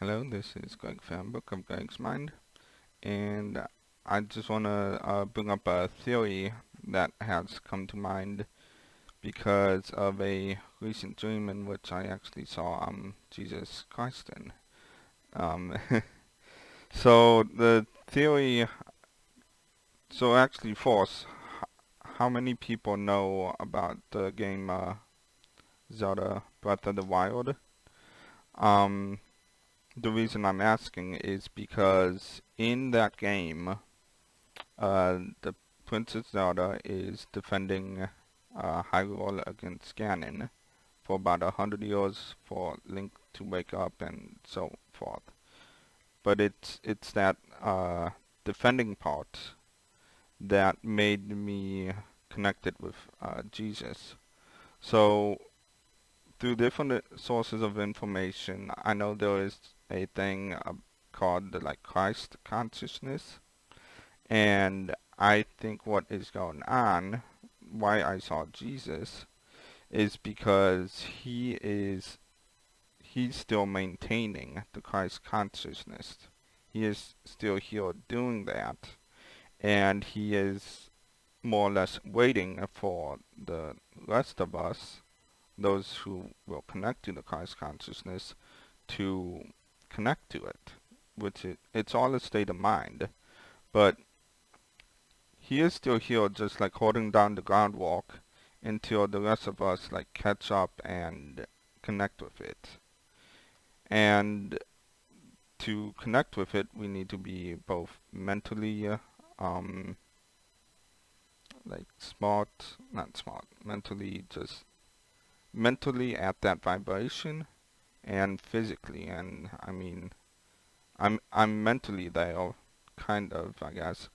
Hello, this is Greg Fanbook of Greg's Mind, and I just want to bring up a theory that has come to mind because of a recent dream in which I actually saw Jesus Christ in. Um, so the theory, so actually false. How many people know about the game Zelda Breath of the Wild? Um, the reason I'm asking is because in that game, the Princess Zelda is defending Hyrule against Ganon for about 100 years for Link to wake up and so forth. But it's that defending part that made me connected with Jesus. So through different sources of information, I know there is a thing called the Christ consciousness. And I think what is going on, why I saw Jesus, is because he's still maintaining the Christ consciousness. He is still here doing that, and he is more or less waiting for the rest of us, those who will connect to the Christ consciousness, to connect to it, it's all a state of mind. But he is still here, just holding down the groundwork until the rest of us catch up and connect with it. And to connect with it, we need to be both mentally, smart, not smart, mentally at that vibration, and physically. And I mean, I'm mentally there, kind of, I guess.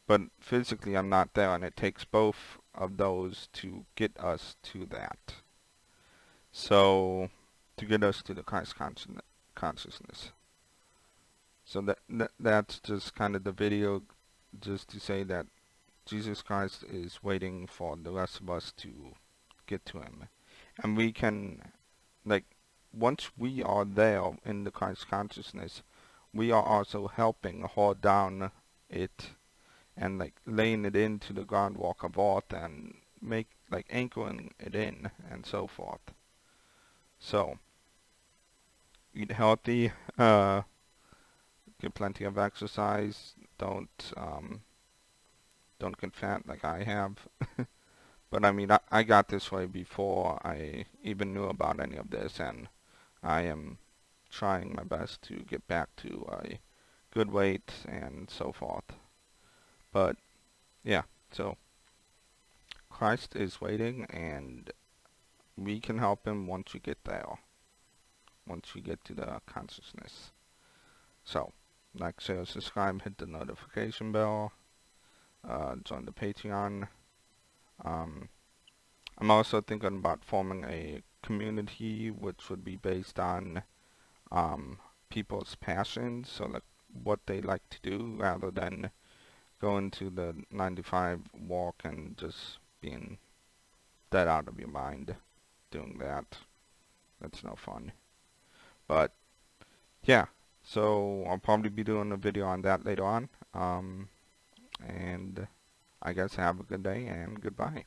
But physically I'm not there, and it takes both of those to get us to that. So, to get us to the Christ consciousness. So that's just kind of the video, just to say that Jesus Christ is waiting for the rest of us to get to him. And we can, like, once we are there in the Christ consciousness, we are also helping hold down it and laying it into the groundwork of earth and anchoring it in and so forth. So eat healthy, get plenty of exercise, don't get fat like I have. But I mean, I got this way before I even knew about any of this, and I am trying my best to get back to a good weight and so forth. But yeah, so Christ is waiting, and we can help him once we get there, once we get to the consciousness. So, like, share, subscribe, hit the notification bell, join the Patreon. I'm also thinking about forming a community which would be based on people's passions, so what they like to do, rather than going to the 9 to 5 walk and just being dead out of your mind doing that. That's no fun. But yeah, so I'll probably be doing a video on that later on. And I guess have a good day and goodbye.